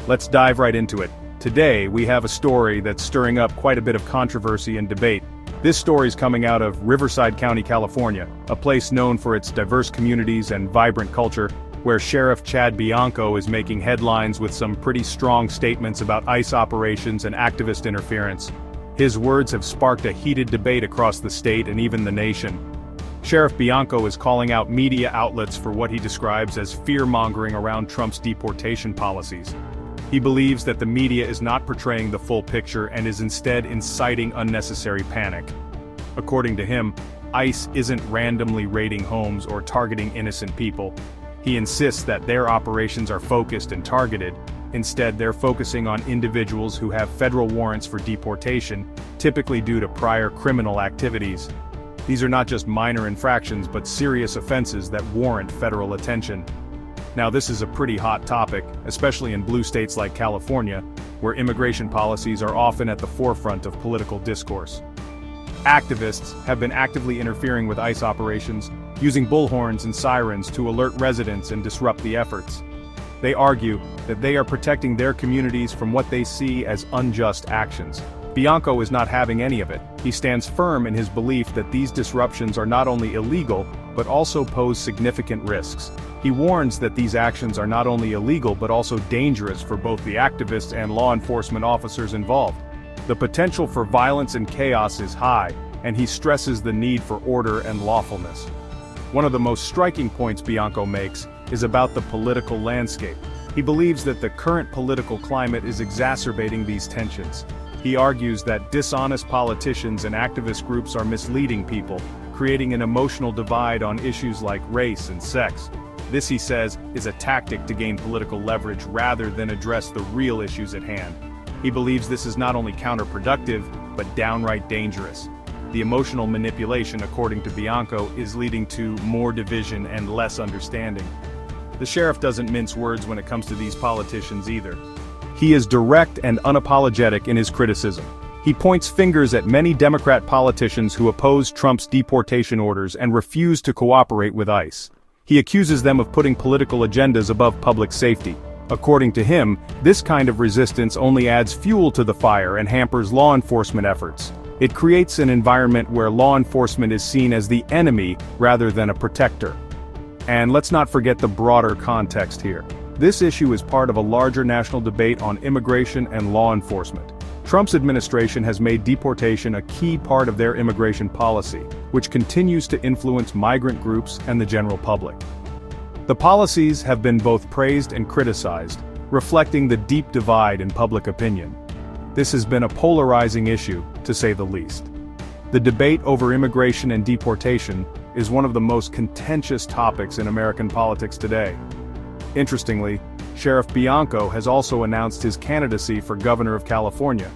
Let's dive right into it. Today, we have a story that's stirring up quite a bit of controversy and debate. This story is coming out of Riverside County, California, a place known for its diverse communities and vibrant culture, where Sheriff Chad Bianco is making headlines with some pretty strong statements about ICE operations and activist interference. His words have sparked a heated debate across the state and even the nation. Sheriff Bianco is calling out media outlets for what he describes as fear-mongering around Trump's deportation policies. He believes that the media is not portraying the full picture and is instead inciting unnecessary panic. According to him, ICE isn't randomly raiding homes or targeting innocent people. He insists that their operations are focused and targeted. Instead, they're focusing on individuals who have federal warrants for deportation, typically due to prior criminal activities. These are not just minor infractions but serious offenses that warrant federal attention. Now, this is a pretty hot topic, especially in blue states like California, where immigration policies are often at the forefront of political discourse. Activists have been actively interfering with ICE operations, using bullhorns and sirens to alert residents and disrupt the efforts. They argue that they are protecting their communities from what they see as unjust actions. Bianco is not having any of it. He stands firm in his belief that these disruptions are not only illegal, but also pose significant risks. He warns that these actions are not only illegal but also dangerous for both the activists and law enforcement officers involved. The potential for violence and chaos is high, and he stresses the need for order and lawfulness. One of the most striking points Bianco makes is about the political landscape. He believes that the current political climate is exacerbating these tensions. He argues that dishonest politicians and activist groups are misleading people, creating an emotional divide on issues like race and sex. This, he says, is a tactic to gain political leverage rather than address the real issues at hand. He believes this is not only counterproductive, but downright dangerous. The emotional manipulation, according to Bianco, is leading to more division and less understanding. The sheriff doesn't mince words when it comes to these politicians either. He is direct and unapologetic in his criticism. He points fingers at many Democrat politicians who oppose Trump's deportation orders and refuse to cooperate with ICE. He accuses them of putting political agendas above public safety. According to him, this kind of resistance only adds fuel to the fire and hampers law enforcement efforts. It creates an environment where law enforcement is seen as the enemy rather than a protector. And let's not forget the broader context here. This issue is part of a larger national debate on immigration and law enforcement. Trump's administration has made deportation a key part of their immigration policy, which continues to influence migrant groups and the general public. The policies have been both praised and criticized, reflecting the deep divide in public opinion. This has been a polarizing issue, to say the least. The debate over immigration and deportation is one of the most contentious topics in American politics today. Interestingly, Sheriff Bianco has also announced his candidacy for governor of California.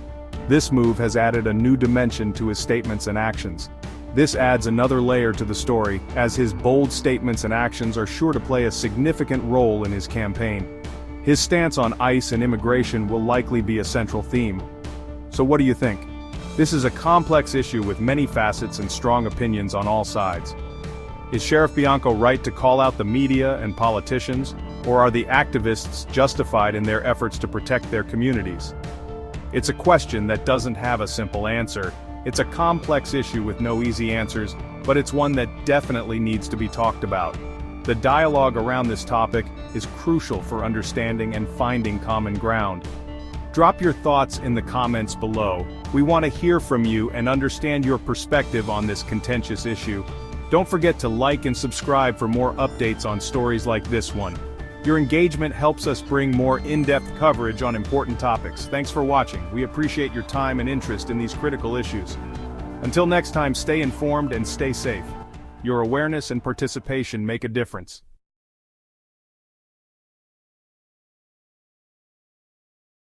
This move has added a new dimension to his statements and actions. This adds another layer to the story, as his bold statements and actions are sure to play a significant role in his campaign. His stance on ICE and immigration will likely be a central theme. So what do you think? This is a complex issue with many facets and strong opinions on all sides. Is Sheriff Bianco right to call out the media and politicians, or are the activists justified in their efforts to protect their communities? It's a question that doesn't have a simple answer. It's a complex issue with no easy answers, but it's one that definitely needs to be talked about. The dialogue around this topic is crucial for understanding and finding common ground. Drop your thoughts in the comments below. We want to hear from you and understand your perspective on this contentious issue. Don't forget to like and subscribe for more updates on stories like this one. Your engagement helps us bring more in-depth coverage on important topics. Thanks for watching. We appreciate your time and interest in these critical issues. Until next time, stay informed and stay safe. Your awareness and participation make a difference.